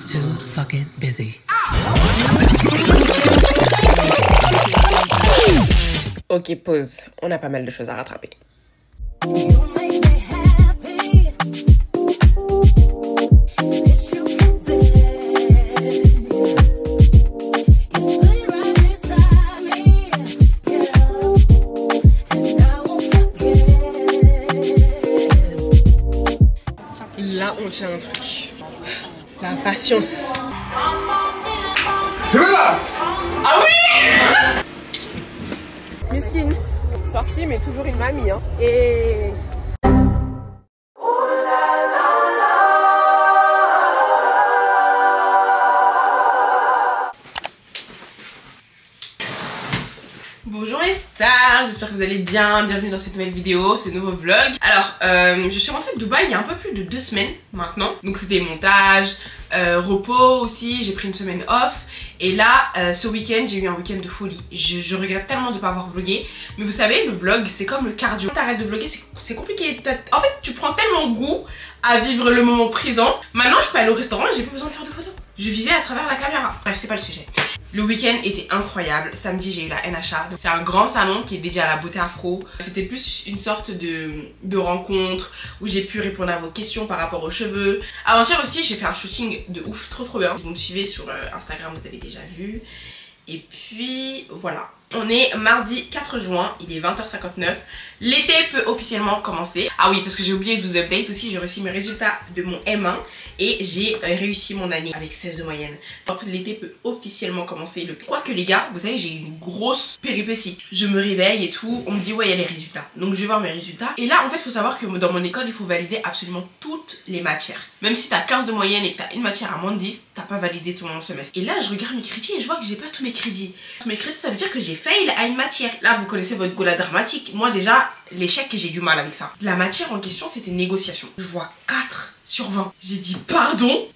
too fucking busy. Ok, pause. On a pas mal de choses à rattraper. Là, on tient un truc. La patience. Ah oui. Miskine. Sortie, mais toujours une mamie. Hein. Et... Bonjour les stars, j'espère que vous allez bien, bienvenue dans cette nouvelle vidéo, ce nouveau vlog. Alors, je suis rentrée de Dubaï il y a un peu plus de 2 semaines maintenant. Donc c'était montage, repos aussi, j'ai pris une semaine off. Et là, ce week-end, j'ai eu un week-end de folie. Je regrette tellement de ne pas avoir vlogué. Mais vous savez, le vlog, c'est comme le cardio. Quand t'arrêtes de vlogger, c'est compliqué. En fait, tu prends tellement goût à vivre le moment présent. Maintenant, je peux aller au restaurant et j'ai plus besoin de faire de photos. Je vivais à travers la caméra. Bref, c'est pas le sujet. Le week-end était incroyable. Samedi, j'ai eu la NHA. C'est un grand salon qui est dédié à la beauté afro. C'était plus une sorte de rencontre où j'ai pu répondre à vos questions par rapport aux cheveux. Avant-hier aussi, j'ai fait un shooting de ouf, trop bien. Si vous me suivez sur Instagram, vous avez déjà vu. Et puis, voilà. On est mardi 4 juin, il est 20h59. L'été peut officiellement commencer. Ah oui, parce que j'ai oublié de vous update aussi, j'ai reçu mes résultats de mon M1 et j'ai réussi mon année avec 16 de moyenne. Donc l'été peut officiellement commencer. Quoique les gars, vous savez, j'ai eu une grosse péripétie. Je me réveille et tout, on me dit ouais, il y a les résultats. Donc je vais voir mes résultats. Et là, en fait, il faut savoir que dans mon école, il faut valider absolument toutes les matières. Même si t'as 15 de moyenne et que t'as une matière à moins de 10, t'as pas validé ton semestre. Et là, je regarde mes crédits et je vois que j'ai pas tous mes crédits. Mes crédits, ça veut dire que j'ai fail à une matière. Là, vous connaissez votre gola dramatique. Moi, déjà, l'échec, j'ai du mal avec ça. La matière en question, c'était négociation. Je vois 4 sur 20. J'ai dit pardon.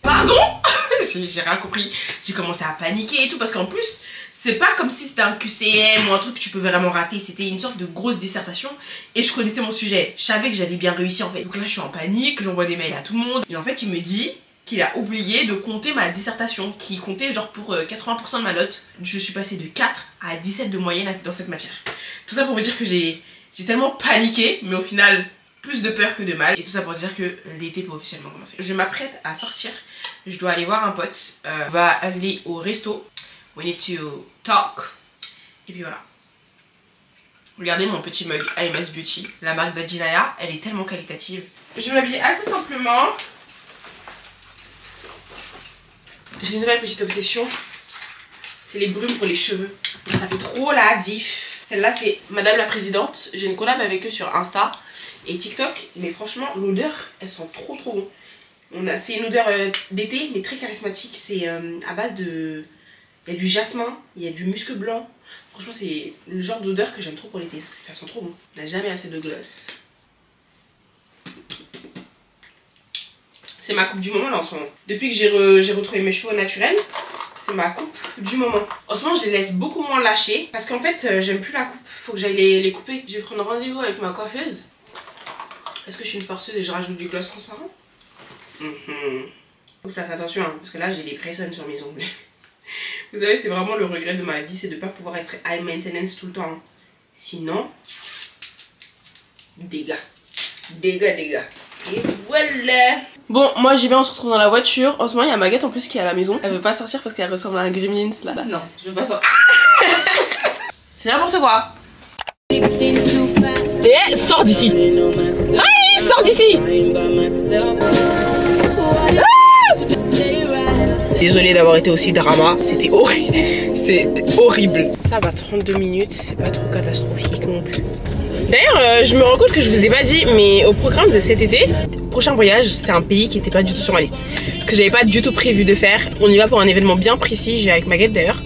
J'ai rien compris. J'ai commencé à paniquer et tout parce qu'en plus, c'est pas comme si c'était un QCM ou un truc que tu peux vraiment rater. C'était une sorte de grosse dissertation et je connaissais mon sujet. Je savais que j'avais bien réussi en fait. Donc là, je suis en panique, j'envoie des mails à tout le monde. Et en fait, il me dit qu'il a oublié de compter ma dissertation qui comptait genre pour 80% de ma note. Je suis passée de 4 à 17 de moyenne dans cette matière. Tout ça pour vous dire que j'ai tellement paniqué, mais au final plus de peur que de mal. Et tout ça pour dire que l'été peut officiellement commencer. Je m'apprête à sortir, je dois aller voir un pote, on va aller au resto. We need to talk. Et puis voilà. Regardez mon petit mug AMS Beauty. La marque d'Adjinaya, elle est tellement qualitative. Je vais m'habiller assez simplement. J'ai une nouvelle petite obsession, c'est les brumes pour les cheveux. Ça fait trop la diff. Celle-là c'est Madame la Présidente. J'ai une collab avec eux sur Insta et TikTok. Mais franchement l'odeur, elles sont trop bon. C'est une odeur d'été mais très charismatique. C'est à base de... Il y a du jasmin, il y a du musc blanc. Franchement c'est le genre d'odeur que j'aime trop pour l'été. Ça sent trop bon. On n'a jamais assez de gloss. C'est ma coupe du moment là en ce moment. Depuis que j'ai retrouvé mes cheveux naturels, c'est ma coupe du moment. En ce moment, je les laisse beaucoup moins lâcher parce qu'en fait, j'aime plus la coupe. Faut que j'aille les couper. Je vais prendre rendez-vous avec ma coiffeuse. Est-ce que je suis une forceuse et je rajoute du gloss transparent? Faut que je fasse attention hein, parce que là, j'ai des pressons sur mes ongles. Vous savez, c'est vraiment le regret de ma vie, c'est de ne pas pouvoir être high maintenance tout le temps. Sinon, dégâts. Dégâts. Et voilà. Bon, moi j'y vais, on se retrouve dans la voiture. En ce moment, il y a Maguette en plus qui est à la maison. Elle veut pas sortir parce qu'elle ressemble à un Gremlins là. Non, je veux pas sortir. C'est n'importe quoi. Et sors d'ici. Allez, sors d'ici. Désolée d'avoir été aussi drama. C'était horrible. C'était horrible. Ça va 32 minutes, c'est pas trop catastrophique non plus. D'ailleurs, je me rends compte que je vous ai pas dit, mais au programme de cet été, prochain voyage, c'est un pays qui était pas du tout sur ma liste, que j'avais pas du tout prévu de faire. On y va pour un événement bien précis, j'ai avec Maguette d'ailleurs.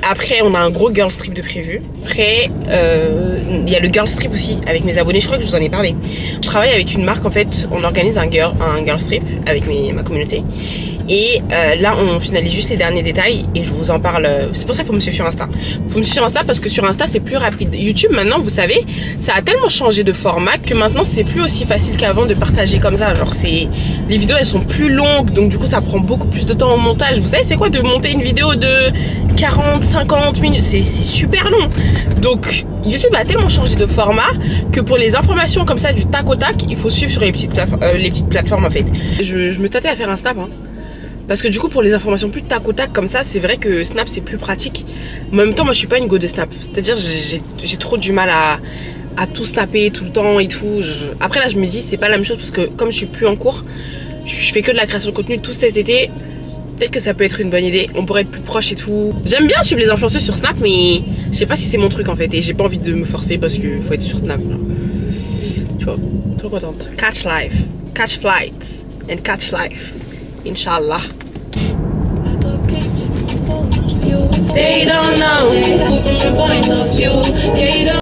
après on a un gros girl trip de prévu. Après il y a le girl trip aussi avec mes abonnés, je crois que je vous en ai parlé. Je travaille avec une marque en fait, on organise un girl trip avec ma communauté. Et là on finalise juste les derniers détails et je vous en parle. C'est pour ça qu'il faut me suivre sur Insta. Faut me suivre sur Insta parce que sur Insta c'est plus rapide. YouTube maintenant vous savez ça a tellement changé de format que maintenant c'est plus aussi facile qu'avant de partager comme ça. Genre les vidéos elles sont plus longues donc du coup ça prend beaucoup plus de temps au montage. Vous savez c'est quoi de monter une vidéo de 40-50 minutes, c'est super long. Donc YouTube a tellement changé de format que pour les informations comme ça du tac au tac il faut suivre sur les petites plateformes en fait. Je me tâtais à faire un snap hein. Parce que du coup pour les informations plus tac au tac comme ça c'est vrai que Snap c'est plus pratique. Mais en même temps moi je suis pas une go de Snap. C'est à dire j'ai trop du mal à tout snapper tout le temps et tout. Après là je me dis c'est pas la même chose parce que comme je suis plus en cours, je fais que de la création de contenu tout cet été. Peut-être que ça peut être une bonne idée, on pourrait être plus proche et tout. J'aime bien suivre les influenceuses sur Snap mais je sais pas si c'est mon truc en fait. Et j'ai pas envie de me forcer parce qu'il faut être sur Snap là. Tu vois, trop contente. Catch life, catch flights and catch life. Inch'Allah. They don't know from the point of view. They don't.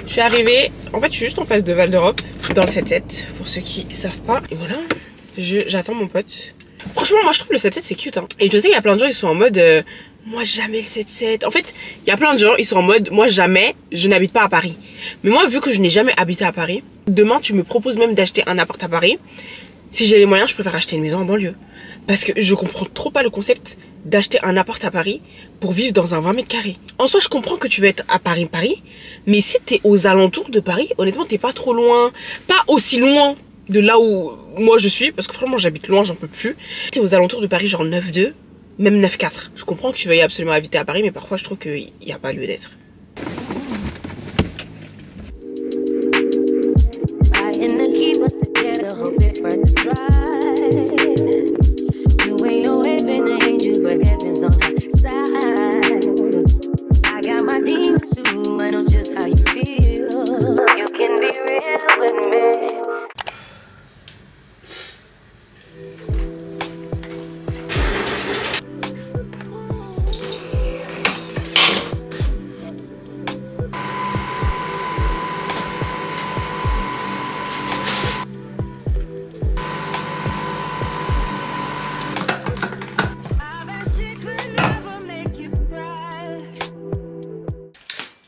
Je suis arrivée, en fait je suis juste en face de Val d'Europe, dans le 7-7, pour ceux qui savent pas, et voilà, j'attends mon pote. Franchement moi je trouve le 7-7 c'est cute hein. Et je sais qu'il y a plein de gens ils sont en mode, moi jamais le 7-7, en fait il y a plein de gens ils sont en mode, moi jamais, je n'habite pas à Paris. Mais moi vu que je n'ai jamais habité à Paris, demain tu me proposes même d'acheter un appart à Paris, si j'ai les moyens je préfère acheter une maison en banlieue. Parce que je comprends trop pas le concept d'acheter un appart à Paris pour vivre dans un 20 mètres carrés. En soi, je comprends que tu veux être à Paris, mais si t'es aux alentours de Paris, honnêtement, t'es pas trop loin. Pas aussi loin de là où moi je suis, parce que vraiment j'habite loin, j'en peux plus. T'es aux alentours de Paris, genre 9-2, même 9-4. Je comprends que tu veuilles absolument habiter à Paris, mais parfois je trouve qu'il n'y a pas lieu d'être.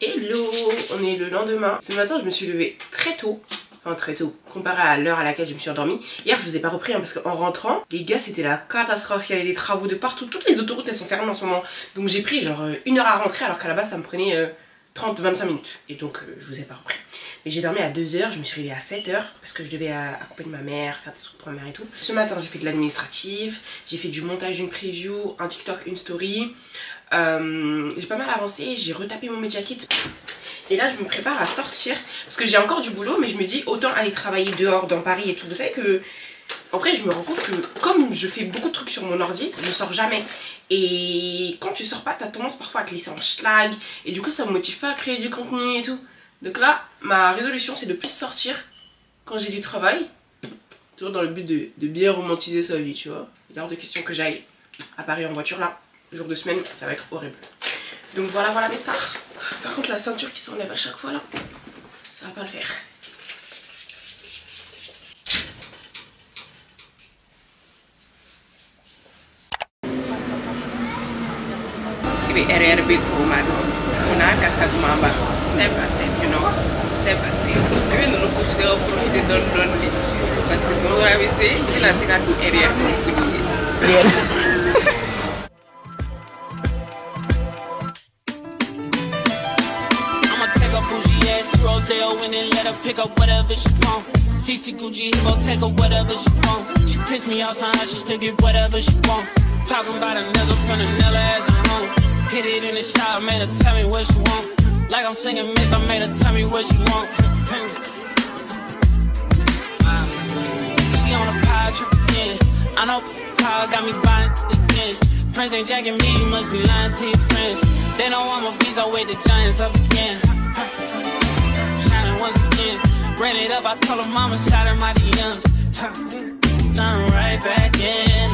Hello, on est le lendemain. Ce matin je me suis levée très tôt. Enfin très tôt, comparé à l'heure à laquelle je me suis endormie. Hier je vous ai pas repris hein, parce qu'en rentrant, les gars c'était la catastrophe. Il y avait des travaux de partout, toutes les autoroutes elles sont fermées en ce moment. Donc j'ai pris genre 1 heure à rentrer alors qu'à la base ça me prenait 30-25 minutes. Et donc je vous ai pas repris. Mais j'ai dormi à 2 h, je me suis réveillée à 7 h parce que je devais accompagner ma mère, faire des trucs pour ma mère et tout. Ce matin j'ai fait de l'administratif, j'ai fait du montage d'une preview, un TikTok, une story. J'ai pas mal avancé, j'ai retapé mon Media Kit. Et là je me prépare à sortir parce que j'ai encore du boulot, mais je me dis autant aller travailler dehors dans Paris et tout. Vous savez que en vrai je me rends compte que comme je fais beaucoup de trucs sur mon ordi, je sors jamais. Et quand tu sors pas t'as tendance parfois à te laisser en schlag. Et du coup ça me motive pas à créer du contenu et tout. Donc là ma résolution c'est de plus sortir quand j'ai du travail. Toujours dans le but de bien romantiser sa vie, tu vois. Il est hors de question que j'aille à Paris en voiture là. Jour de semaine ça va être horrible. Donc voilà mes stars. Par contre la ceinture qui s'enlève à chaque fois là, ça va pas le faire. Ibi RR big woman. On a Kasagumamba. Step by step, you know. Step by step. Je vais nous pousser au profiter de parce que dans la WC, c'est la séquence du RR pour vous. And let her pick up whatever she want. CC Gucci, he gon' take her whatever she want. She piss me off somehow, she still get whatever she want. Talking about a nigga from the Nella as a home. Hit it in the shower, made her tell me what she want. Like I'm singing Miss, I made her tell me what she want. She on a power trip again. I know power got me buying again. friends ain't jacking me, you must be lying to your friends. They don't want my visa, wait the Giants up again. Shining once again. Ran it up, I told her mama, shot her my DMs. I'm right back in,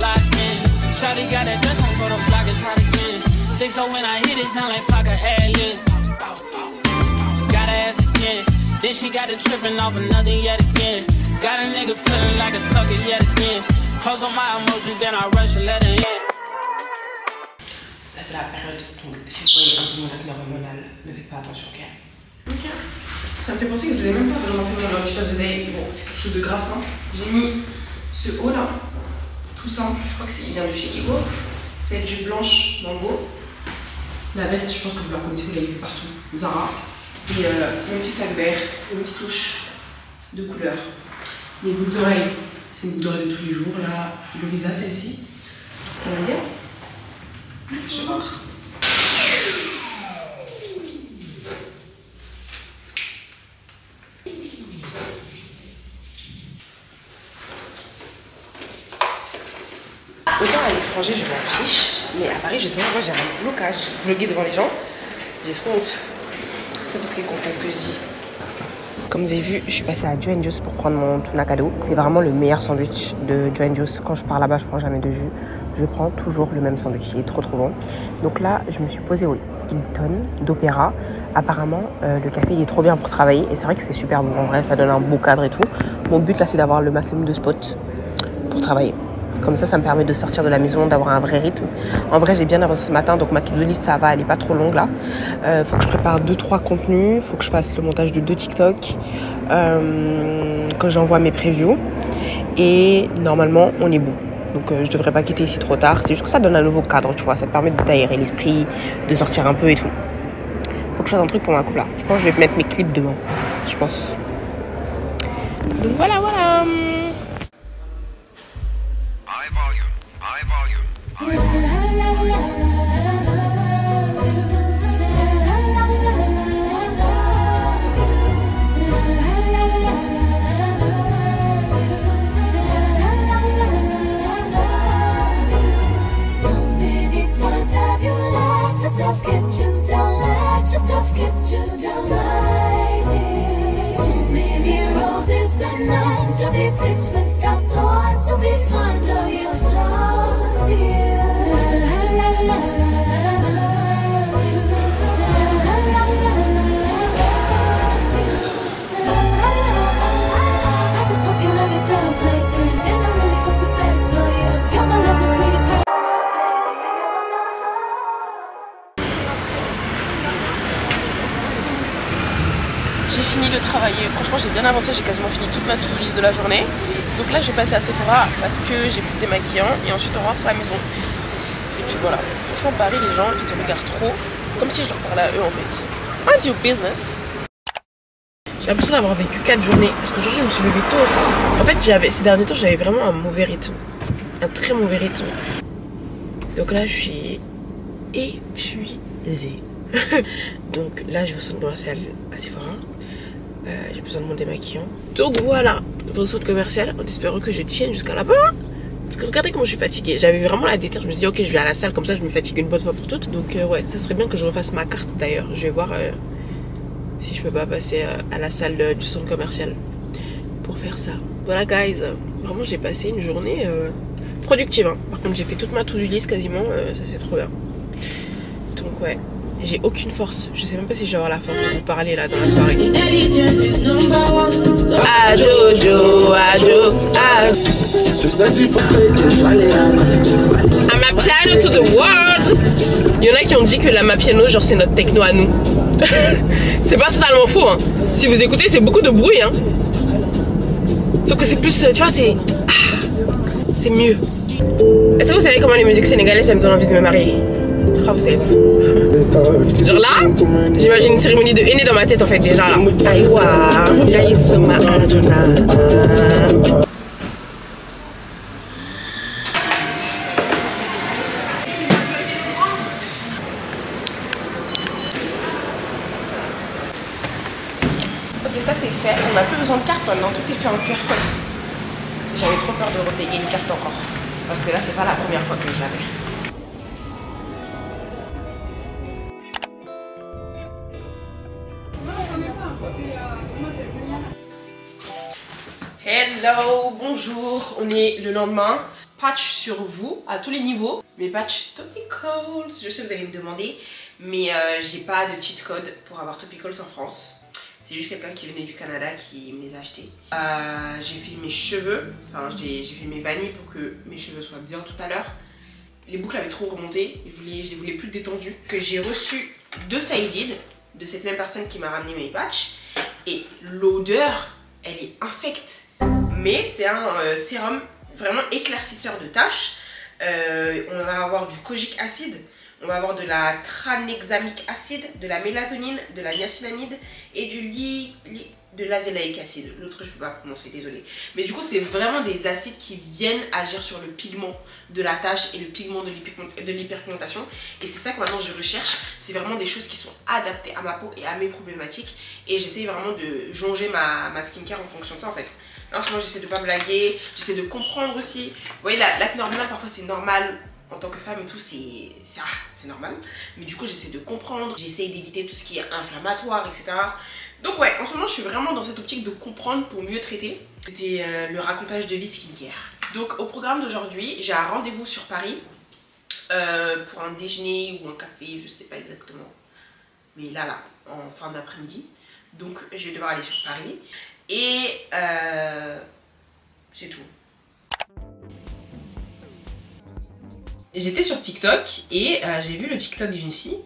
locked in. Shawty got that dress on, so the block is hot again. Think so when I hit it, sound like fuck a ad-lib. Gotta ask again. Then she got it tripping off another yet again. Got a nigga feeling like a sucker yet again. Close on my emotions, then I rush and let it in. Là c'est la période, donc si vous voyez un peu mon acné hormonal, ne faites pas attention, ok? Ok. Ça me fait penser que je vous ai même pas vraiment fait mon outfit of the day. Bon, c'est quelque chose de grasse, hein. J'ai mis ce haut là, tout simple, je crois que il vient de chez Ego. Cette jupe blanche Mango. La veste, je pense que vous la connaissez, vous l'avez vu partout, Zara. Et mon petit sac vert, une petite touche de couleur. Mes boucles d'oreilles, c'est une boucle d'oreille de tous les jours. Là, Lovisa, celle-ci. On va bien. Je vais voir. Autant à l'étranger, je m'en fiche, mais à Paris, je sais pas pourquoi j'ai un blocage. Vlogger devant les gens, j'ai trop honte. C'est parce qu'ils comprennent ce que je dis. Comme vous avez vu, je suis passée à Joe & Juice pour prendre mon tuna cadeau. C'est vraiment le meilleur sandwich de Joe & Juice. Quand je pars là-bas, je prends jamais de jus. Je prends toujours le même sandwich. Il est trop bon. Donc là, je me suis posée au Hilton d'Opéra. Apparemment, le café, il est trop bien pour travailler. Et c'est vrai que c'est super bon. En vrai, ça donne un beau cadre et tout. Mon but là, c'est d'avoir le maximum de spots pour travailler. Comme ça me permet de sortir de la maison, d'avoir un vrai rythme. En vrai, j'ai bien avancé ce matin, donc ma to-do list, ça va, elle est pas trop longue là. Faut que je prépare 2-3 contenus, faut que je fasse le montage de 2 TikTok quand j'envoie mes previews. Et normalement, on est bon. Donc je devrais pas quitter ici trop tard. C'est juste que ça donne un nouveau cadre, tu vois. Ça te permet d'aérer l'esprit, de sortir un peu et tout. Faut que je fasse un truc pour ma coupe là. Je pense que je vais mettre mes clips demain. Je pense. Donc voilà. J'ai fini de travailler, franchement j'ai bien avancé, j'ai quasiment fini toute ma to-do list de la journée. Donc là je vais passer à Sephora parce que j'ai plus de démaquillant et ensuite on rentre à la maison. Et puis voilà, franchement Paris les gens ils te regardent trop, comme si je leur parlais à eux en fait. Mind your business. J'ai l'impression d'avoir vécu 4 journées parce qu'aujourd'hui je me suis levée tôt. En fait ces derniers temps j'avais vraiment un mauvais rythme, un très mauvais rythme. Donc là je suis épuisée. Donc là je vais au centre commercial à Sephora. J'ai besoin de mon démaquillant. Donc voilà, au centre commercial en espérant que je tienne jusqu'à là-bas. Parce que regardez comment je suis fatiguée. J'avais vraiment la déterre. Je me suis dit ok je vais à la salle comme ça je me fatigue une bonne fois pour toutes. Donc ouais ça serait bien que je refasse ma carte d'ailleurs. Je vais voir si je peux pas passer à la salle du centre commercial pour faire ça. Voilà guys, vraiment j'ai passé une journée productive hein. Par contre j'ai fait toute ma to-do list quasiment, ça c'est trop bien. Donc ouais, j'ai aucune force, je sais même pas si je vais avoir la force de vous parler là dans la soirée. I'm a piano to the world. Il y en a qui ont dit que la Mapiano genre c'est notre techno à nous. C'est pas totalement faux hein. Si vous écoutez c'est beaucoup de bruit hein. Sauf que c'est plus, tu vois c'est... c'est mieux. Est-ce que vous savez comment les musiques sénégalaises ça me donne envie de me marier? Je crois que vous savez pas. Genre là, j'imagine une cérémonie de henné dans ma tête en fait déjà là. Aïwa, Yaïsoma Aduna. Ok, ça c'est fait. On n'a plus besoin de carte maintenant, tout est fait en QR code. J'avais trop peur de repayer une carte encore. Parce que là, c'est pas la première fois que je l'avais. Hello, bonjour, on est le lendemain. Patch sur vous, à tous les niveaux. Mes patchs Topicals, je sais que vous allez me demander, mais j'ai pas de cheat code pour avoir Topicals en France. C'est juste quelqu'un qui venait du Canada qui me les a achetés. J'ai fait mes cheveux, enfin j'ai fait mes vanilles pour que mes cheveux soient bien tout à l'heure. Les boucles avaient trop remonté, je les voulais plus détendues. Que j'ai reçu de Faded, de cette même personne qui m'a ramené mes patchs. Et l'odeur, elle est infecte. Mais c'est un sérum vraiment éclaircisseur de taches. On va avoir du kojic acide, on va avoir de la tranexamique acide, de la mélatonine, de la niacinamide et de l'azélaïque acide. L'autre je peux pas prononcer, désolé. Mais du coup c'est vraiment des acides qui viennent agir sur le pigment de la tache et le pigment de l'hyperpigmentation. Et c'est ça que maintenant je recherche. C'est vraiment des choses qui sont adaptées à ma peau et à mes problématiques. Et j'essaye vraiment de jonger ma skincare en fonction de ça en fait. En ce moment j'essaie de pas blaguer, j'essaie de comprendre aussi. Vous voyez l'acné hormonal parfois c'est normal en tant que femme et tout, c'est normal. Mais du coup j'essaie de comprendre, j'essaie d'éviter tout ce qui est inflammatoire, etc. Donc ouais, en ce moment je suis vraiment dans cette optique de comprendre pour mieux traiter. C'était le racontage de vie skincare. Donc au programme d'aujourd'hui, j'ai un rendez-vous sur Paris pour un déjeuner ou un café, je sais pas exactement. Mais là, en fin d'après-midi. Donc je vais devoir aller sur Paris. Et c'est tout. J'étais sur TikTok et j'ai vu le TikTok d'une fille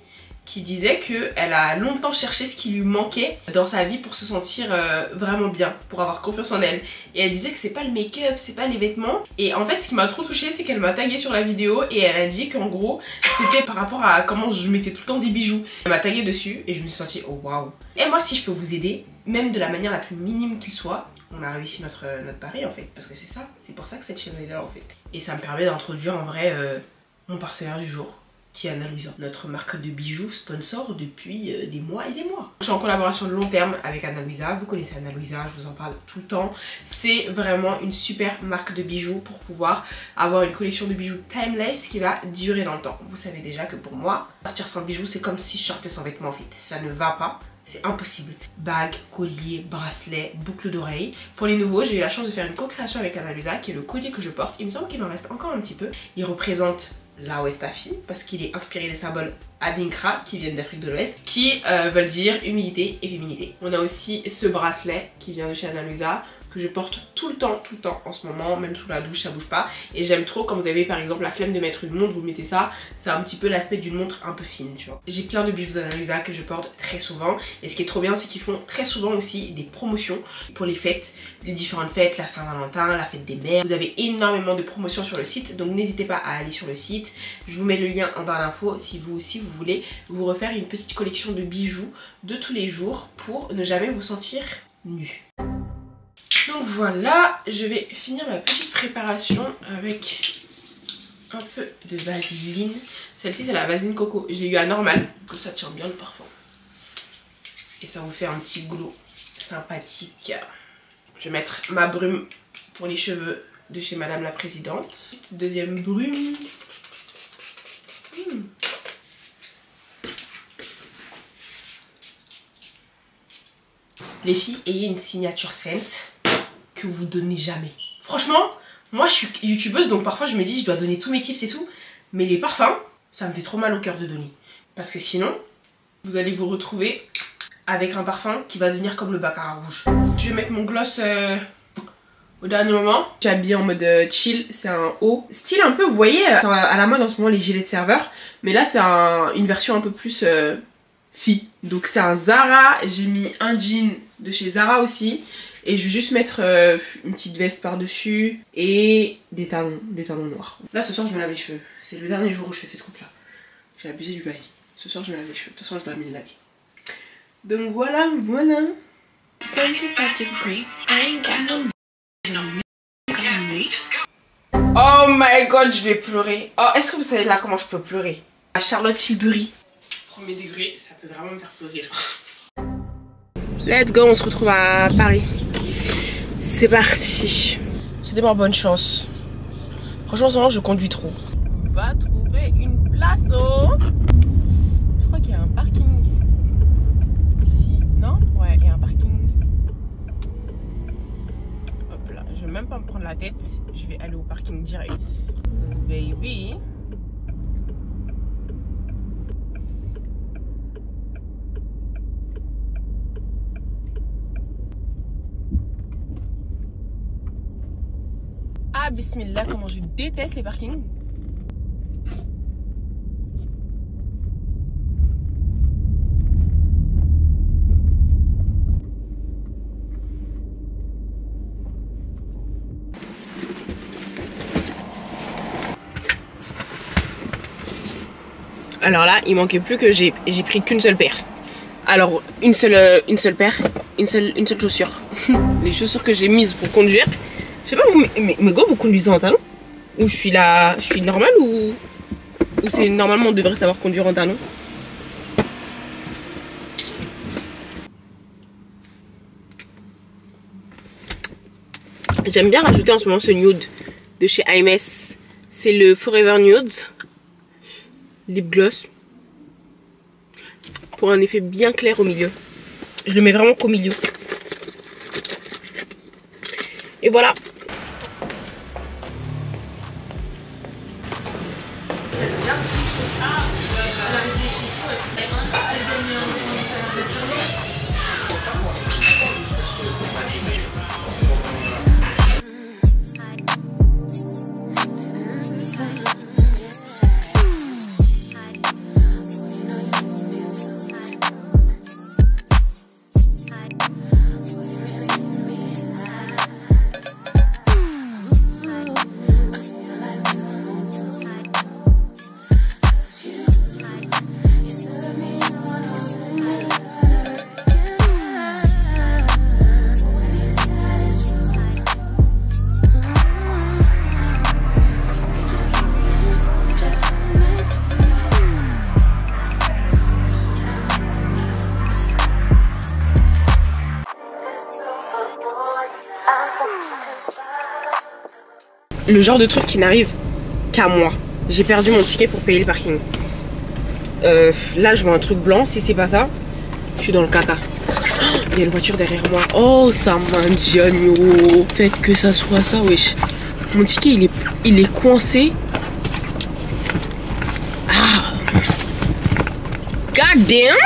qui disait qu'elle a longtemps cherché ce qui lui manquait dans sa vie pour se sentir vraiment bien, pour avoir confiance en elle. Et elle disait que c'est pas le make-up, c'est pas les vêtements. Et en fait ce qui m'a trop touchée, c'est qu'elle m'a tagué sur la vidéo et elle a dit qu'en gros c'était par rapport à comment je mettais tout le temps des bijoux. Elle m'a tagué dessus et je me suis sentie oh waouh. Et moi si je peux vous aider, même de la manière la plus minime qu'il soit, on a réussi notre pari en fait. Parce que c'est ça, c'est pour ça que cette chaîne est là en fait. Et ça me permet d'introduire en vrai mon partenaire du jour, qui est Anna Luisa, notre marque de bijoux sponsor depuis des mois et des mois. Je suis en collaboration de long terme avec Anna Luisa, vous connaissez Anna Luisa, je vous en parle tout le temps. C'est vraiment une super marque de bijoux pour pouvoir avoir une collection de bijoux timeless qui va durer dans le temps. Vous savez déjà que pour moi, sortir sans bijoux c'est comme si je sortais sans vêtements en fait, ça ne va pas. C'est impossible. Bague, collier, bracelet, boucle d'oreille. Pour les nouveaux, j'ai eu la chance de faire une co-création avec Anna Luisa, qui est le collier que je porte. Il me semble qu'il en reste encore un petit peu. Il représente la Westafi parce qu'il est inspiré des symboles Adinkra qui viennent d'Afrique de l'Ouest, qui veulent dire humilité et féminité. On a aussi ce bracelet qui vient de chez Anna Luisa, que je porte tout le temps en ce moment, même sous la douche ça bouge pas. Et j'aime trop quand vous avez par exemple la flemme de mettre une montre, vous mettez ça, c'est un petit peu l'aspect d'une montre un peu fine, tu vois. J'ai plein de bijoux d'Anna Luisa que je porte très souvent, et ce qui est trop bien c'est qu'ils font très souvent aussi des promotions pour les fêtes, les différentes fêtes, la Saint-Valentin, la fête des mères. Vous avez énormément de promotions sur le site, donc n'hésitez pas à aller sur le site. Je vous mets le lien en barre d'infos si vous aussi vous voulez vous refaire une petite collection de bijoux de tous les jours pour ne jamais vous sentir nu. Donc voilà, je vais finir ma petite préparation avec un peu de vaseline. Celle-ci c'est la vaseline coco, j'ai eu à normal, que ça tient bien le parfum. Et ça vous fait un petit glow sympathique. Je vais mettre ma brume pour les cheveux de chez Madame la Présidente. Deuxième brume. Les filles, ayez une signature scent que vous donnez jamais. Franchement, moi je suis youtubeuse donc parfois je me dis je dois donner tous mes tips et tout. Mais les parfums, ça me fait trop mal au cœur de donner. Parce que sinon, vous allez vous retrouver avec un parfum qui va devenir comme le baccarat rouge. Je vais mettre mon gloss au dernier moment. Je suis habillée en mode chill, c'est un haut. Style un peu, vous voyez, à la mode en ce moment les gilets de serveur. Mais là c'est une version un peu plus fille. Donc c'est un Zara, j'ai mis un jean de chez Zara aussi. Et je vais juste mettre une petite veste par dessus et des talons noirs. Là ce soir je me lave les cheveux. C'est le dernier jour où je fais cette coupe là. J'ai abusé du bail. Ce soir je me lave les cheveux. De toute façon je dois me les laver. Donc voilà. Oh my god, je vais pleurer. Oh, est-ce que vous savez là comment je peux pleurer? À Charlotte Tilbury. Premier degré, ça peut vraiment me faire pleurer. Let's go, on se retrouve à Paris. C'est parti. C'était ma bonne chance. Franchement, en ce moment, je conduis trop. On va trouver une place. Oh, je crois qu'il y a un parking ici. Non? Ouais, il y a un parking. Hop là, je vais même pas me prendre la tête. Je vais aller au parking direct. This baby. Ah, bismillah, comment je déteste les parkings. Alors là, il manquait plus que j'ai pris qu'une seule paire. Alors, une seule paire, une seule chaussure. Les chaussures que j'ai mises pour conduire. Je sais pas, mais gars, vous conduisez en talon? Ou je suis normale ou c'est normalement on devrait savoir conduire en talon? J'aime bien rajouter en ce moment ce nude de chez AMS. C'est le Forever Nude Lip Gloss. Pour un effet bien clair au milieu. Je le mets vraiment qu'au milieu. Et voilà. Le genre de truc qui n'arrive qu'à moi. J'ai perdu mon ticket pour payer le parking. Là je vois un truc blanc. Si c'est pas ça, je suis dans le caca. Il y a une voiture derrière moi. Oh ça mangiano. Faites que ça soit ça, wesh. Mon ticket il est coincé. Ah, god damn.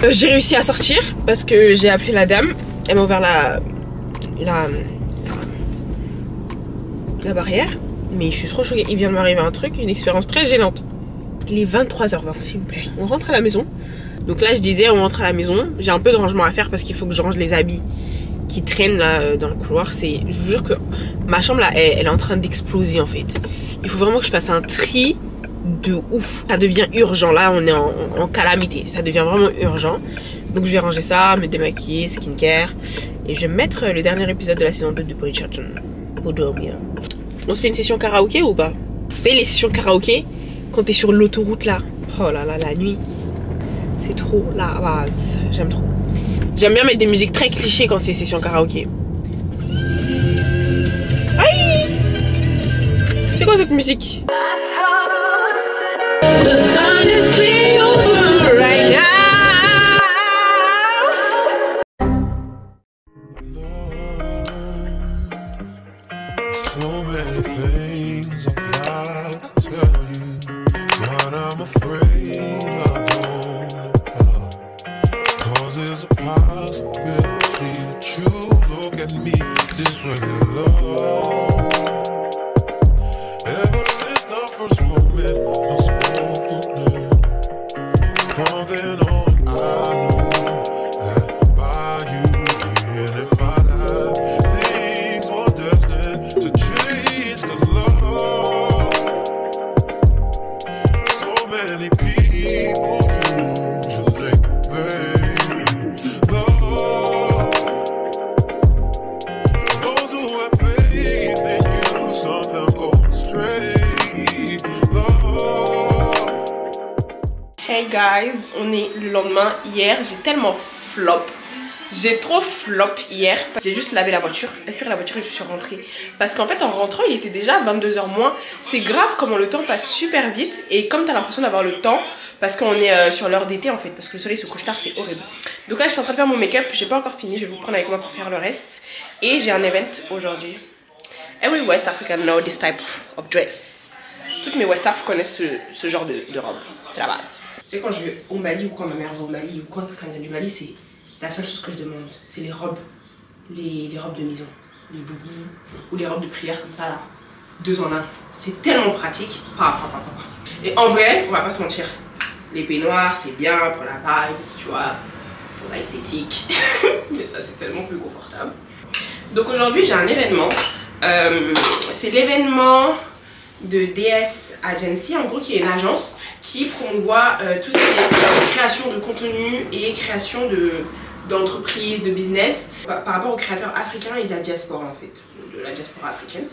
J'ai réussi à sortir parce que j'ai appelé la dame. Elle m'a ouvert la barrière. Mais je suis trop choquée. Il vient de m'arriver un truc, une expérience très gênante. Il est 23h20 s'il vous plaît. On rentre à la maison. Donc là je disais on rentre à la maison. J'ai un peu de rangement à faire parce qu'il faut que je range les habits qui traînent là dans le couloir. Je vous jure que ma chambre là elle est en train d'exploser en fait. Il faut vraiment que je fasse un tri de ouf. Ça devient urgent. Là on est en calamité. Ça devient vraiment urgent. Donc je vais ranger ça, me démaquiller, skincare. Et je vais mettre le dernier épisode de la saison 2 de Bridgerton pour dormir. On se fait une session karaoké ou pas? Vous savez les sessions karaoké quand t'es sur l'autoroute là. Oh là là, la nuit. C'est trop la base. J'aime trop. J'aime bien mettre des musiques très clichés quand c'est session karaoké. Aïe! C'est quoi cette musique? The sun is still over right now. So many things I've got to tell you, but I'm afraid I don't know how. 'Cause there's a possibility that you look at me this way, love. Ever since the first moment I spoke your name, from then on I knew that by you being in my life, things were destined to change. 'Cause love, so many people usually fake love. Those who have faith in you, sometimes go astray. Love. Hey guys, on est le lendemain. Hier, j'ai tellement flop. J'ai trop flop hier. J'ai juste lavé la voiture, aspiré la voiture et je suis rentrée. Parce qu'en fait en rentrant il était déjà 22h moins. C'est grave comment le temps passe super vite. Et comme t'as l'impression d'avoir le temps, parce qu'on est sur l'heure d'été en fait, parce que le soleil se couche tard, c'est horrible. Donc là je suis en train de faire mon make-up, j'ai pas encore fini, je vais vous prendre avec moi pour faire le reste. Et j'ai un event aujourd'hui. Every West African know this type of dress. Toutes mes West Af connaissent ce genre de robe, c'est la base. C'est quand je vais au Mali ou quand ma mère va au Mali ou quand il y a du Mali, c'est la seule chose que je demande, c'est les robes, les robes de maison, les boubous ou les robes de prière comme ça là, 2 en 1. C'est tellement pratique. Et en vrai, on va pas se mentir, les peignoirs c'est bien pour la vibe, tu vois, pour l'esthétique, mais ça c'est tellement plus confortable. Donc aujourd'hui j'ai un événement, c'est l'événement de DS Agency, en gros qui est une agence qui promouvoit tout ce qui est création de contenu et création d'entreprises, de business par rapport aux créateurs africains et de la diaspora en fait, de la diaspora africaine.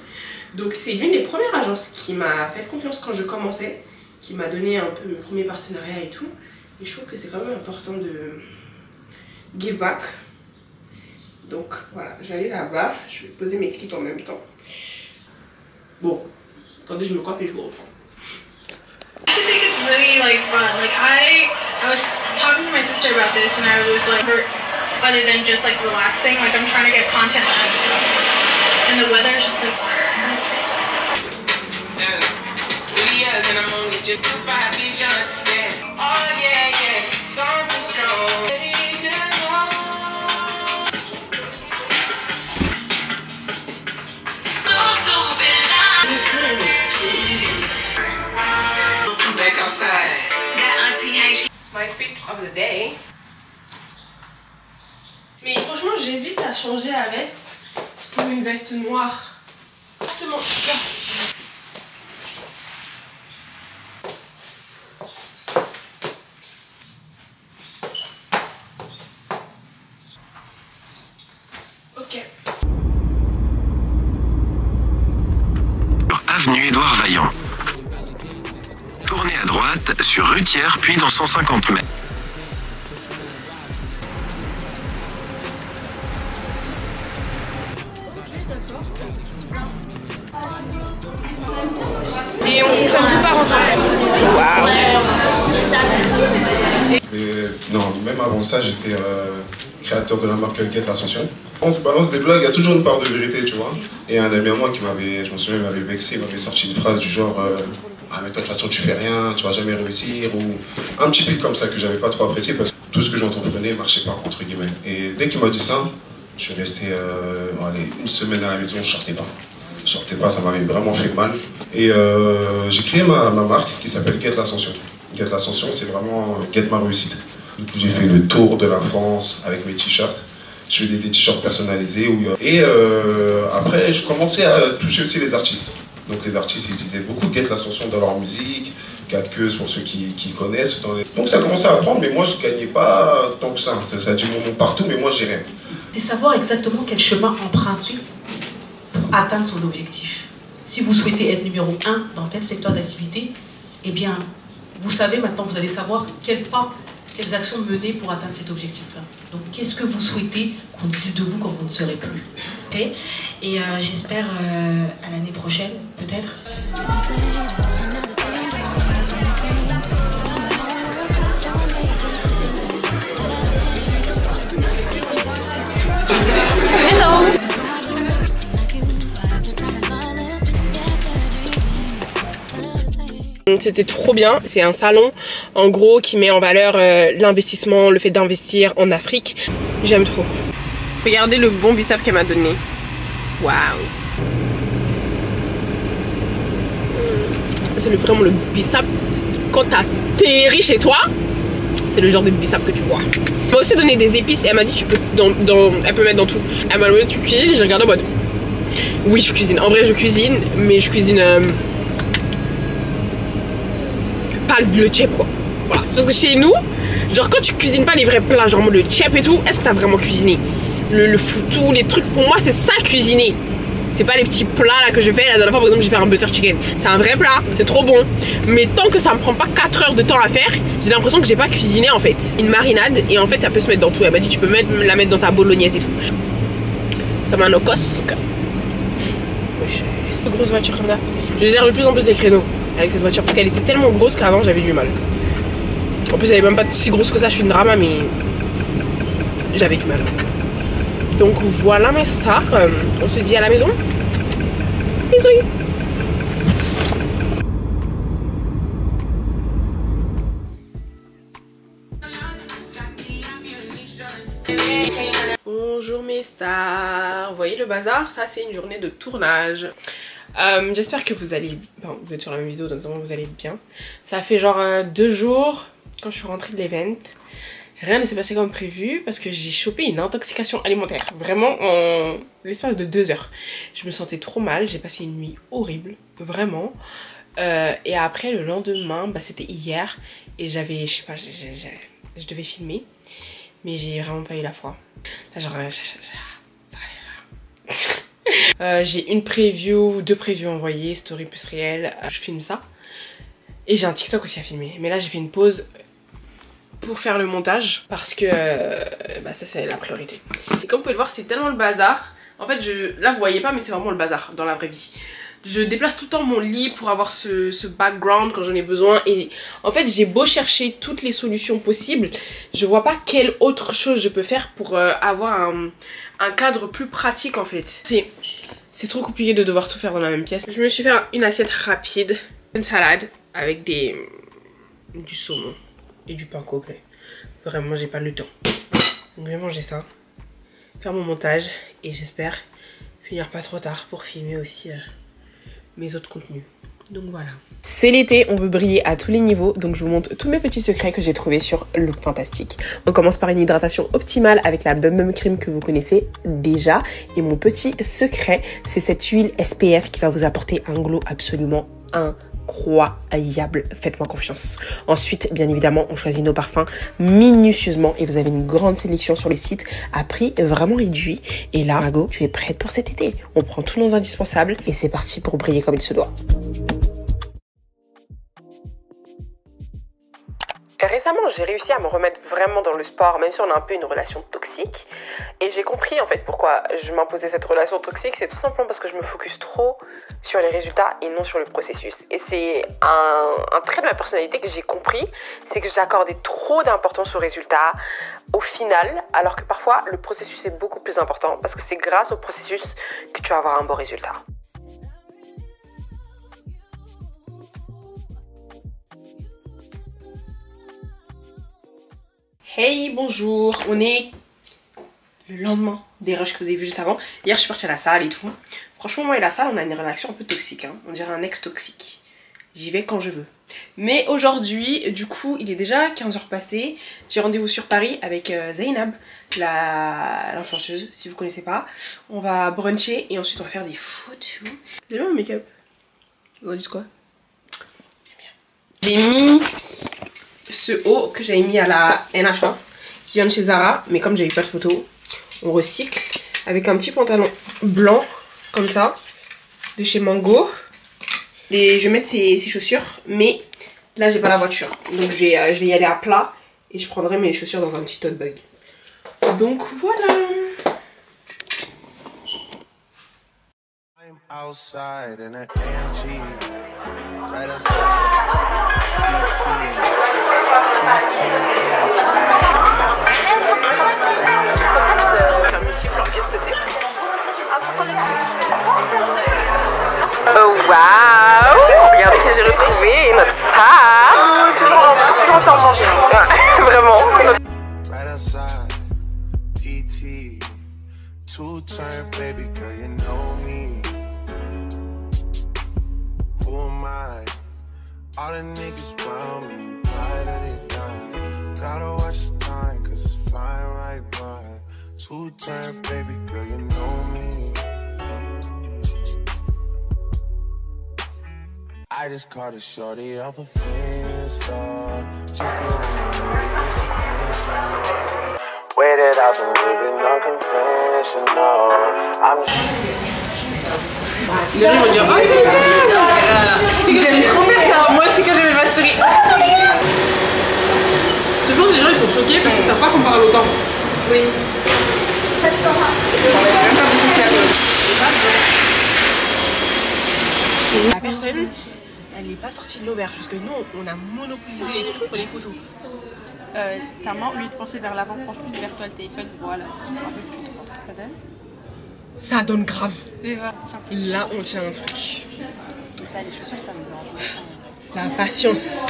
Donc c'est l'une des premières agences qui m'a fait confiance quand je commençais, qui m'a donné un peu mes premiers partenariats et tout. Et je trouve que c'est quand même important de give back. Donc voilà, je vais aller là-bas, je vais poser mes clips en même temps. Bon, attendez, je me coiffe et je vous reprends. I think it's really like fun. Like I was talking to my sister about this and I was like, other than just like relaxing, like I'm trying to get content out. And the weather is just like and I'm only just 5 years young. Yeah. Oh yeah, yeah. Something strong. My fit of the day. Mais franchement j'hésite à changer la veste pour une veste noire. Justement, là. Ok. Avenue Édouard Vaillant. Tournez à droite sur Rutière, puis dans 150 mètres. Et on fonctionne tout par ensemble. Waouh. Non, même avant ça, j'étais créateur de la marque Get l'Ascension. On se balance des blagues, il y a toujours une part de vérité, tu vois. Et un ami à moi qui m'avait, je me souviens, m'avait vexé, m'avait sorti une phrase du genre ah mais toi de toute façon tu fais rien, tu vas jamais réussir, ou un petit pic comme ça que j'avais pas trop apprécié parce que tout ce que j'entreprenais marchait pas, entre guillemets. Et dès qu'il m'a dit ça, je suis resté allez, 1 semaine à la maison, je sortais pas. Je sortais pas, ça m'avait vraiment fait mal. Et j'ai créé ma marque qui s'appelle Get l'Ascension. Get l'Ascension, c'est vraiment Get ma réussite. Du coup j'ai fait le tour de la France avec mes t-shirts. Je faisais des t-shirts personnalisés. Et après, je commençais à toucher aussi les artistes. Donc les artistes, ils disaient beaucoup de Get l'Ascension dans leur musique, 4 queues pour ceux qui connaissent. Donc ça commençait à prendre, mais moi je gagnais pas tant que ça. Ça a du moment partout, mais moi j'ai rien. C'est savoir exactement quel chemin emprunter pour atteindre son objectif. Si vous souhaitez être numéro 1 dans tel secteur d'activité, eh bien, vous savez maintenant, vous allez savoir quels pas, quelles actions mener pour atteindre cet objectif-là. Donc, qu'est-ce que vous souhaitez qu'on dise de vous quand vous ne serez plus? Et j'espère à l'année prochaine, peut-être. Hello. C'était trop bien, c'est un salon en gros qui met en valeur l'investissement, le fait d'investir en Afrique. J'aime trop. Regardez le bon bicep qu'elle m'a donné. Waouh. C'est vraiment le bicep. Quand t'atterris chez toi, c'est le genre de bicep que tu vois. Elle m'a aussi donné des épices et elle m'a dit tu peux elle peut mettre dans tout. Elle m'a demandé tu cuisines, j'ai regardé en mode oui je cuisine. En vrai je cuisine, mais je cuisine pas le tchèp quoi. Voilà, c'est parce que chez nous, genre quand tu cuisines pas les vrais plats, genre le tchèp et tout, est-ce que t'as vraiment cuisiné? Le foutou, les trucs, pour moi c'est ça cuisiner. C'est pas les petits plats là que je fais. La dernière fois par exemple j'ai fait un butter chicken. C'est un vrai plat, c'est trop bon. Mais tant que ça me prend pas 4 heures de temps à faire, j'ai l'impression que j'ai pas cuisiné en fait. Une marinade et en fait ça peut se mettre dans tout. Elle m'a dit tu peux même la mettre dans ta bolognaise et tout. Ça m'a nocosque. Wesh, c'est une grosse voiture comme ça. Je gère de plus en plus les créneaux avec cette voiture parce qu'elle était tellement grosse qu'avant j'avais du mal. En plus elle est même pas si grosse que ça, je suis une drama mais j'avais du mal. Donc voilà mes stars, on se dit à la maison. Bisous. Bonjour mes stars, vous voyez le bazar, ça c'est une journée de tournage. J'espère que vous allez, enfin, vous êtes sur la même vidéo donc normalement vous allez bien. Ça fait genre 2 jours quand je suis rentrée de l'event. Rien ne s'est passé comme prévu parce que j'ai chopé une intoxication alimentaire. Vraiment en l'espace de 2 heures. Je me sentais trop mal, j'ai passé une nuit horrible, vraiment. Et après le lendemain, bah, c'était hier et j'avais, je sais pas, je devais filmer. Mais j'ai vraiment pas eu la foi. Là genre, ça allait. J'ai une preview, 2 previews envoyées, story plus réel. Je filme ça. Et j'ai un TikTok aussi à filmer. Mais là j'ai fait une pause pour faire le montage parce que bah ça c'est la priorité. Et comme vous pouvez le voir c'est tellement le bazar. En fait là vous voyez pas mais c'est vraiment le bazar dans la vraie vie. Je déplace tout le temps mon lit pour avoir ce background quand j'en ai besoin. Et en fait j'ai beau chercher toutes les solutions possibles, je vois pas quelle autre chose je peux faire pour avoir un cadre plus pratique en fait. C'est trop compliqué de devoir tout faire dans la même pièce. Je me suis fait une assiette rapide, une salade avec du saumon et du pain complet. Vraiment j'ai pas le temps. Donc je vais manger ça, faire mon montage et j'espère finir pas trop tard pour filmer aussi mes autres contenus. Donc voilà. C'est l'été, on veut briller à tous les niveaux, donc je vous montre tous mes petits secrets que j'ai trouvés sur Look Fantastic. On commence par une hydratation optimale avec la Bum Bum Cream que vous connaissez déjà. Et mon petit secret, c'est cette huile SPF qui va vous apporter un glow absolument incroyable, faites-moi confiance. Ensuite, bien évidemment, on choisit nos parfums minutieusement et vous avez une grande sélection sur le site à prix vraiment réduit. Et là, Margot, tu es prête pour cet été. On prend tous nos indispensables et c'est parti pour briller comme il se doit. Récemment, j'ai réussi à me remettre vraiment dans le sport, même si on a un peu une relation toxique. Et j'ai compris en fait pourquoi je m'imposais cette relation toxique. C'est tout simplement parce que je me focus trop sur les résultats et non sur le processus. Et c'est un trait de ma personnalité que j'ai compris, c'est que j'accordais trop d'importance aux résultats au final, alors que parfois le processus est beaucoup plus important parce que c'est grâce au processus que tu vas avoir un bon résultat. Hey, bonjour, on est le lendemain des rushs que vous avez vu juste avant. Hier je suis partie à la salle et tout. Franchement moi et la salle on a une relation un peu toxique, hein. On dirait un ex toxique. J'y vais quand je veux. Mais aujourd'hui du coup il est déjà 15h passées. J'ai rendez-vous sur Paris avec Zainab, l'influenceuse si vous connaissez pas. On va bruncher et ensuite on va faire des photos. J'ai mis mon make-up. Vous dites quoi? J'ai mis ce haut que j'avais mis à la NHA qui vient de chez Zara, mais comme j'avais pas de photo, on recycle avec un petit pantalon blanc comme ça de chez Mango. Et je vais mettre ces chaussures, mais là j'ai pas la voiture donc je vais y aller à plat et je prendrai mes chaussures dans un petit tote bag. Donc voilà. Outside in an AMG, right outside. Oh waouh! Regardez que j'ai retrouvé notre star! Toujours en manger. Vraiment. Right outside, TT, two-turn baby girl, you know me. Who am I? All the niggas around me, pride of the die. Gotta watch the time, cause it's flying right by. Two-turn baby girl, you know me. I just caught a shorty off a Finsta. Just the waited out the living unconventional. I'm Les gens vont dire, oh c'est bien. Voilà. C'est que j'aime trop faire ça. Moi aussi quand j'ai fait ma story. Je pense que les gens ils sont choqués parce qu'ils savent pas qu'on parle autant. Oui. La personne, elle n'est pas sortie de l'auberge parce que nous on a monopolisé les trucs pour les photos. Ta main, au lieu de pencher vers l'avant, penche plus vers toi le téléphone. Voilà. Un peu plus droit. Ça donne? Ça donne grave. Et voilà. Là on tient un truc. Ça, les chaussures, ça me dérange. La patience.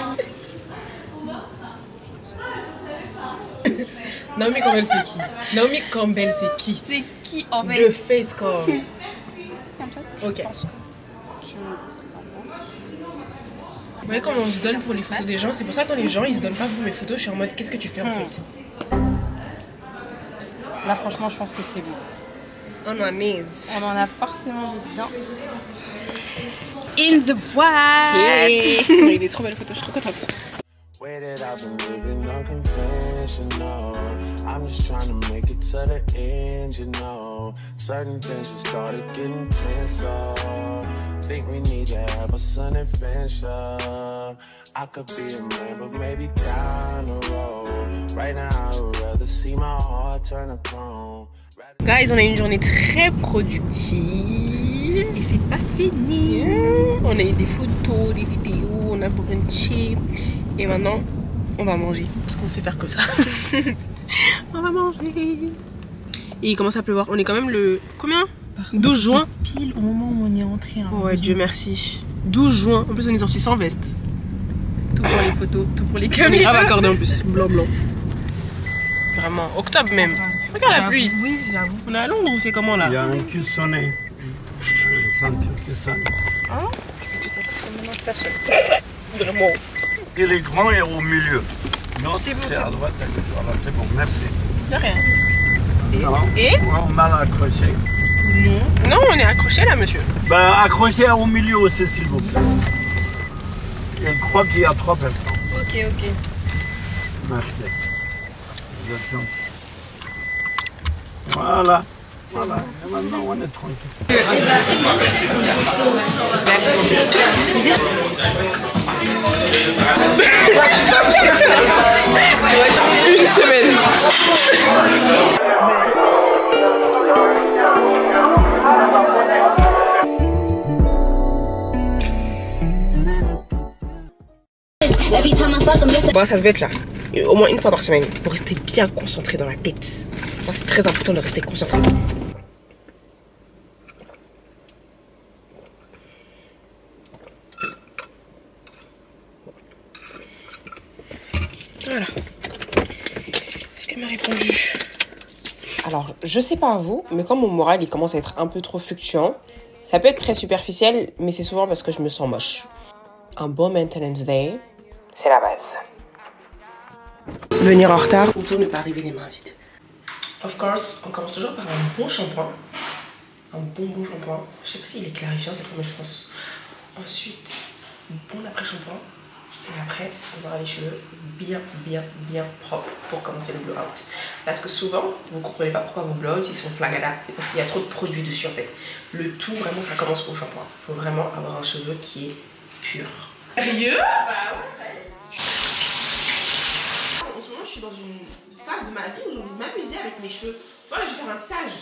Naomi Campbell c'est qui? Naomi Campbell c'est qui? C'est qui en fait? Le face card. Comme ça? Ok. Je me dis ce que t'en penses. Vous voyez comment on se donne pour les photos des gens? C'est pour ça que quand les gens ils se donnent pas pour mes photos, je suis en mode qu'est-ce que tu fais en fait? Là franchement je pense que c'est bon. On en est. On en a forcément bien. In the boîte. Il est trop belle photo, je suis trop contente. Way that I've been living unconventional. I'm just trying to make it to the end, you know. Certain things have started getting tenser. Think we need to have a sun adventure. I could be a man, but maybe down the road. Right now, I would rather see my heart turn a chrome. Guys, on a eu une journée très productive. Et c'est pas fini. On a eu des photos, des vidéos, on a brunché. Et maintenant, on va manger. Parce qu'on sait faire que ça. On va manger. Et il commence à pleuvoir. On est quand même le... Combien? 12 juin. Pile au moment où on est entré. Hein, ouais, Dieu merci. 12 juin. En plus, on est sorti sans veste. Tout pour les photos, tout pour les On est caméras. grave accordé en plus. Blanc, blanc. Vraiment. Octobre même. Regarde la pluie. Oui, j'avoue. On est à Londres ou c'est comment là? Il y a un cuissonnet. Une ceinture qui sonne. Ah, c'est maintenant que ça sonne. Vraiment. Et les grands est au milieu. Non, C'est bon, c'est c'est à bon. droite. Voilà, c'est bon, merci. De rien. Non, Et on a accroché. Non, on est accroché là, monsieur. Ben, accrochez au milieu aussi, s'il vous plaît. Je crois qu'il y a 3 personnes. Ok, ok. Merci. Vous êtes gentil. Voilà. Voilà. Et maintenant, on est tranquille. Une semaine. Bon, ça se bête là. Et au moins une fois par semaine pour rester bien concentré dans la tête. Enfin, c'est très important de rester concentré. Voilà. Est-ce qu'elle m'a répondu? Alors, je sais pas à vous, mais comme mon moral il commence à être un peu trop fluctuant, ça peut être très superficiel, mais c'est souvent parce que je me sens moche. Un bon maintenance day, c'est la base. Venir en retard ou ne pas arriver les mains vides. Of course, on commence toujours par un bon shampoing. Un bon shampoing. Je sais pas s'il est clarifiant cette fois, mais je pense. Ensuite, un bon après-shampoing. Et après, on aura les cheveux bien propres pour commencer le blowout. Parce que souvent, vous ne comprenez pas pourquoi vos blowouts ils sont flagada. C'est parce qu'il y a trop de produits dessus en fait. Le tout, vraiment, ça commence au shampoing. Il faut vraiment avoir un cheveu qui est pur. Sérieux? Bah ouais, ça y est. En ce moment, je suis dans une phase de ma vie où j'ai envie de m'amuser avec mes cheveux. Tu vois, là, je vais faire un tissage.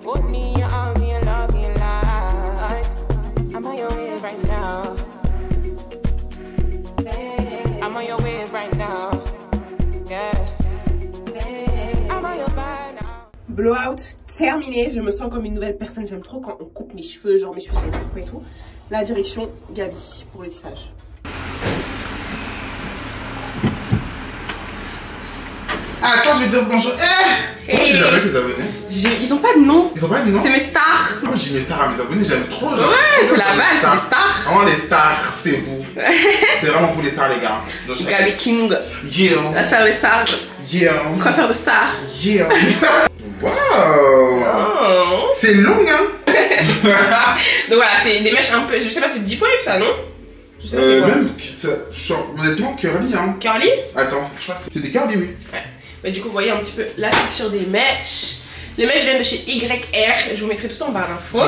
Put me on your loving light. I'm on your way right now. I'm on your way right now. Yeah. I'm on your way now. Blowout terminé, je me sens comme une nouvelle personne. J'aime trop quand on coupe mes cheveux, genre mes cheveux sont coupés et tout. La direction Gabi pour les tissage. Ah, attends, je vais dire bonjour. Moi, je les appelle les abonnés. Ils ont pas de nom. Ils ont pas de nom. C'est mes stars. Moi, j'ai mes stars à mes abonnés, j'aime trop. Genre, ouais, c'est la base, c'est les stars. Vraiment, les stars, c'est vous. C'est vraiment vous les stars, les gars. Gabi King. Yeah. La star des stars. Yeah. Coiffeur de stars. Yeah. Waouh. Oh. C'est long, hein. Donc voilà, c'est des mèches un peu, je sais pas, c'est deep wave ça, non? Je sais pas c'est quoi. Même, honnêtement, curly, hein. Curly? Attends, je crois que c'est des curly, oui. Ouais. Mais du coup, vous voyez un petit peu la texture des mèches. Les mèches viennent de chez YR, je vous mettrai tout en barre d'infos.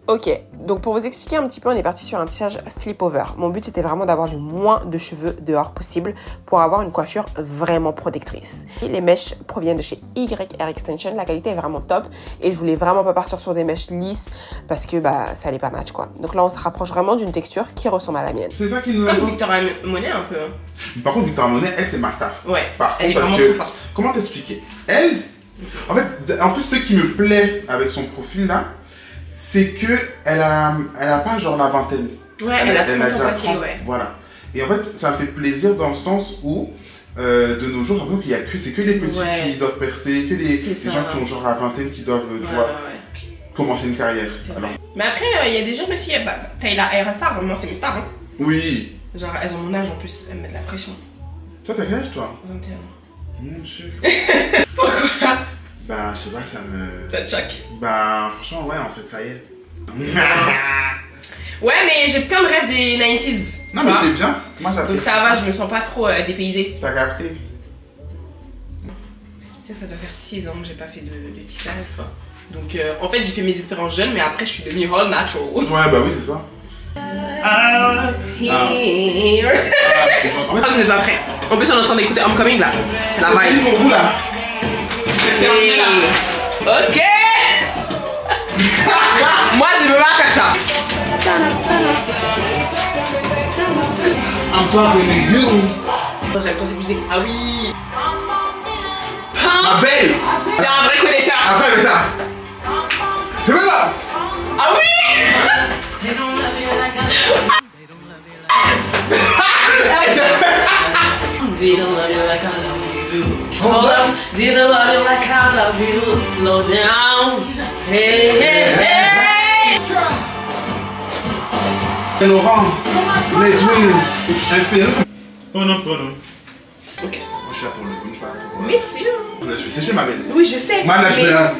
Ok, donc pour vous expliquer un petit peu, on est parti sur un tissage flip over. Mon but c'était vraiment d'avoir le moins de cheveux dehors possible pour avoir une coiffure vraiment protectrice. Et les mèches proviennent de chez YR Extension, la qualité est vraiment top et je voulais vraiment pas partir sur des mèches lisses parce que bah ça allait pas match quoi. Donc là on se rapproche vraiment d'une texture qui ressemble à la mienne. C'est ça qui nous comme Victoria Monet un peu. Par contre Victoria Monet, elle c'est ma star. Ouais, par elle contre, est vraiment trop forte. Comment t'expliquer? Elle, en fait, en plus ce qui me plaît avec son profil là, c'est que elle a pas genre la vingtaine. Ouais, elle a déjà 30, ouais. Voilà. Et en fait, ça me fait plaisir dans le sens où, de nos jours, il y a que c'est que les petits qui doivent percer, que les gens qui ont genre la vingtaine qui doivent, tu vois, commencer une carrière. Alors. Mais après, il y a des jeunes aussi, bah, Taylor Ayra Star, vraiment c'est mes stars. Hein. Oui. Genre, elles ont mon âge en plus, elles me mettent de la pression. Toi, t'as quel âge toi? 21 ans. Mon Dieu. Pourquoi? Bah, je sais pas, ça me... Ça te choque? Bah, franchement, ouais, en fait, ça y est. Ouais, mais j'ai plein de rêves des 90s. Non, mais c'est bien. Moi, j'apprécie. Donc ça va, je me sens pas trop dépaysée. T'as capté? Ça doit faire 6 ans que j'ai pas fait de tissage, quoi. Donc, en fait, j'ai fait mes expériences jeunes, mais après, je suis devenue all natural. Ouais, bah oui, c'est ça. Vous n'êtes pas prêts. En plus, on est en train d'écouter Homecoming là. C'est la vibe. C'est pour vous là. Ok. Moi, je peux pas faire ça. I'm talking to you. J'aime trop cette musique. Ah oui. Ma belle. J'ai un vrai connaisseur. Après, mais ça. C'est quoi ça? Ah oui. Did I love you like I love you? Hold up. Did I love you like I love you? Slow down. Hey, hey, hey. Et Laurent, les twins, un film. Oh non, pardon. Ok. Moi je suis là pour le film, je suis pas là pour. Mais tu. Là, je vais sécher ma belle. Oui, je sais. Moi là, je vais là.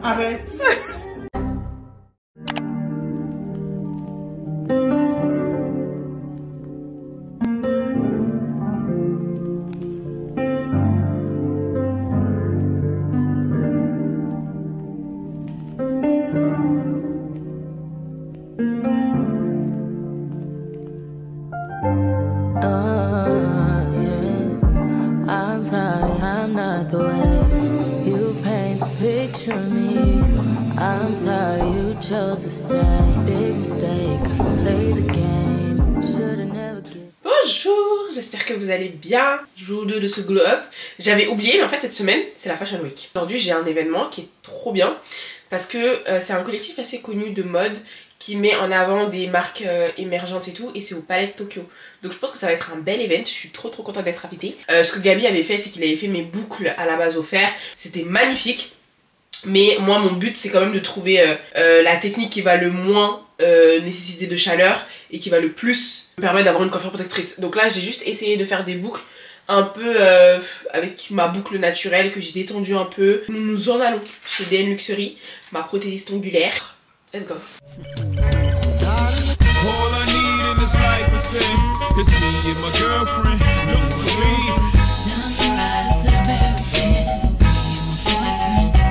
Arrête. I'm sorry you chose to stay. Big mistake, play the game. Should've never given. Bonjour, j'espère que vous allez bien. Jour 2 de ce glow up. J'avais oublié, mais en fait cette semaine c'est la Fashion Week. Aujourd'hui j'ai un événement qui est trop bien parce que c'est un collectif assez connu de mode qui met en avant des marques émergentes et tout, et c'est au Palais de Tokyo. Donc je pense que ça va être un bel event, je suis trop contente d'être invitée. Ce que Gabi avait fait, c'est qu'il avait fait mes boucles à la base au fer, c'était magnifique. Mais moi mon but c'est quand même de trouver la technique qui va le moins nécessiter de chaleur et qui va le plus me permettre d'avoir une coiffure protectrice. Donc là j'ai juste essayé de faire des boucles un peu avec ma boucle naturelle que j'ai détendue un peu. Nous nous en allons chez DN Luxury, ma prothésiste ongulaire. Let's go. All I need in this life is sin. It's me and my girlfriend. Look for me.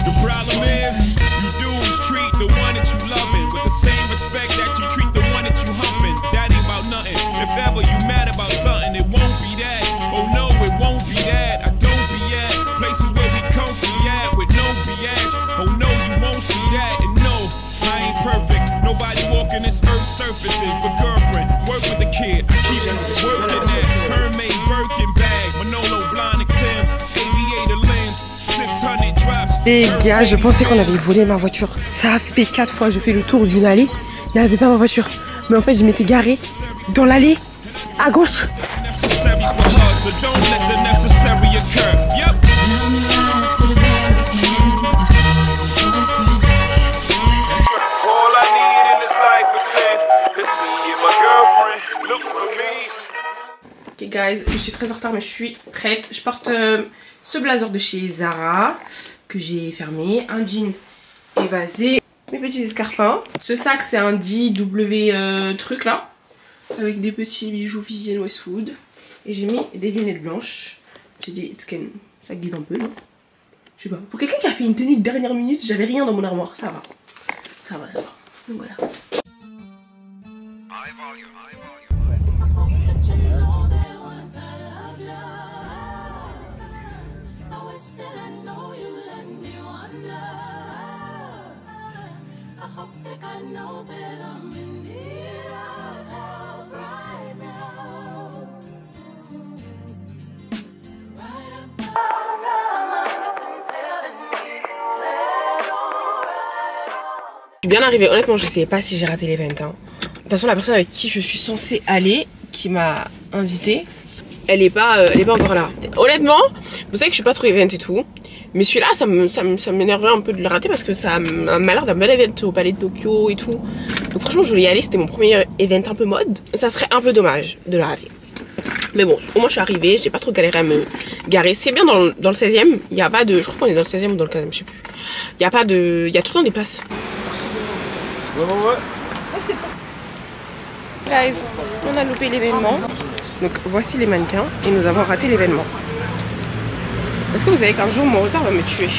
The problem is, you dudes treat the one that you loving with the same respect that you treat the one that you humping. That ain't about nothing. If ever you mad about something, it won't be that. Oh no, it won't be that. I don't be at places where we comfy at with no biatch. Oh no, you won't see that. And no, I ain't perfect. Nobody walking this earth's surfaces, but girlfriend, work with the kid. I keep working that Hermès Birkin bag, Manolo Blahnik Timbs, aviator lens, 600 drops. Les gars, je pensais qu'on avait volé ma voiture. Ça fait 4 fois que je fais le tour d'une allée. Il n'y avait pas ma voiture. Mais en fait, je m'étais garée dans l'allée à gauche. necessary for her, so don't let the necessary occur. Yep. All I need in this life is sin, 'cause me and my girlfriend look for me. Ok guys, je suis très en retard mais je suis prête. Je porte ce blazer de chez Zara que j'ai fermé, un jean évasé, mes petits escarpins. Ce sac c'est un DW truc là, avec des petits bijoux Vivienne Westwood. Et j'ai mis des lunettes blanches. J'ai dit, ça give un peu non? Je sais pas. Pour quelqu'un qui a fait une tenue de dernière minute, j'avais rien dans mon armoire, ça va. Ça va, ça va. Donc voilà. Je suis bien arrivée, honnêtement je sais pas si j'ai raté l'event hein. De toute façon la personne avec qui je suis censée aller, qui m'a invitée, elle est pas encore là. Honnêtement, vous savez que je suis pas trop event et tout, mais celui-là ça m'énerverait un peu de le rater parce que ça m'a l'air d'un bel event au Palais de Tokyo et tout. Donc franchement je voulais y aller, c'était mon premier event un peu mode. Ça serait un peu dommage de le rater. Mais bon, au moins je suis arrivée, j'ai pas trop galéré à me garer. C'est bien dans le 16e, il y a pas de... Je crois qu'on est dans le 16e ou dans le 15e, je sais plus. Il y a pas de... Il y a tout le temps des places. Ouais. C'est bon. Guys, on a loupé l'événement. Donc voici les mannequins et nous avons raté l'événement. Est-ce que vous savez qu'un jour mon retard va me tuer?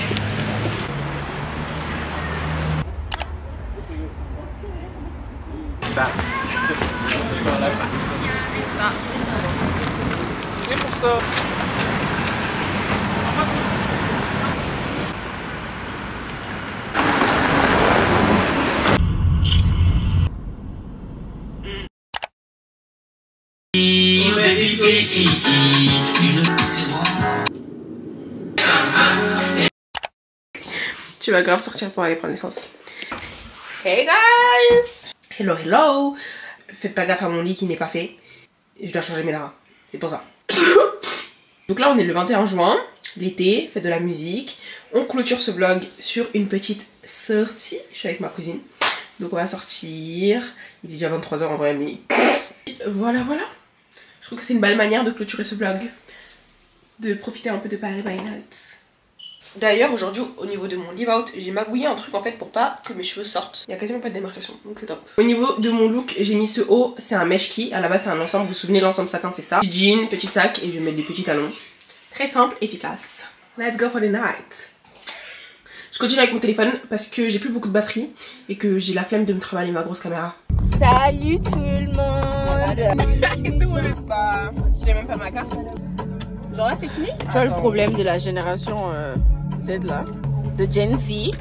C'est pour ça. Tu vas grave sortir pour aller prendre l'essence. Hey guys! Hello. Faites pas gaffe à mon lit qui n'est pas fait. Je dois changer mes draps. C'est pour ça. Donc là on est le 21 juin, l'été, fête de la musique. On clôture ce vlog sur une petite sortie. Je suis avec ma cousine. Donc on va sortir. Il est déjà 23 h en vrai mais... Voilà. Je trouve que c'est une belle manière de clôturer ce vlog. De profiter un peu de Paris by Night. D'ailleurs aujourd'hui au niveau de mon leave out, j'ai magouillé un truc en fait pour pas que mes cheveux sortent. Il y a quasiment pas de démarcation donc c'est top. Au niveau de mon look, j'ai mis ce haut, c'est un meshki. À la base c'est un ensemble, vous vous souvenez l'ensemble satin c'est ça. Petit jean, petit sac et je vais mettre des petits talons. Très simple, efficace. Let's go for the night. Je continue avec mon téléphone parce que j'ai plus beaucoup de batterie et que j'ai la flemme de me travailler ma grosse caméra. Salut tout le monde. J'ai même pas ma carte. Genre là c'est fini. Tu vois le problème de la génération Z là, de Gen Z.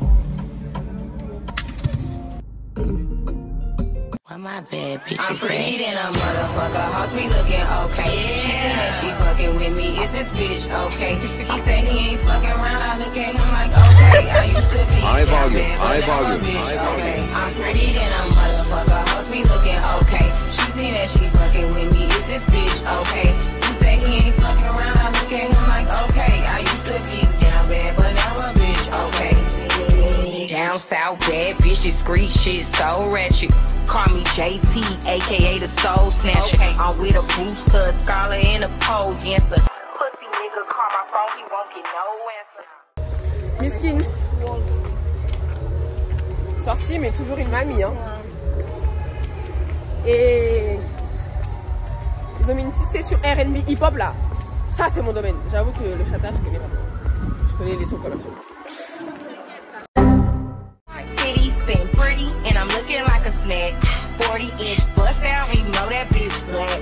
My bad bitch I'm pretty than a motherfucker. Hoes me looking okay. She think that she fucking with me. Is this bitch okay? He said he ain't fucking around. I look at him like okay. I used to be high volume. Okay. I'm pretty than a motherfucker. Hoes me looking okay. She think that she fucking with me. Is this bitch okay? He said he ain't fucking around. I look at him like okay. I used to be down bad, but now a bitch okay. Down south bad bitch, discreet shit so ratchet. Call me JT, aka the soul snatcher. Okay. I'm with a booster, scholar and a pole dancer. Pussy nigga call my phone, he won't get no answer. Miskin. Sortie mais toujours une mamie hein. Et ils ont mis une petite session R&B hip-hop là. Ça c'est mon domaine. J'avoue que le chata je connais pas. Je connais les sons comme ça. Pretty and I'm looking like a snack. 40-inch bust out, you know that bitch black.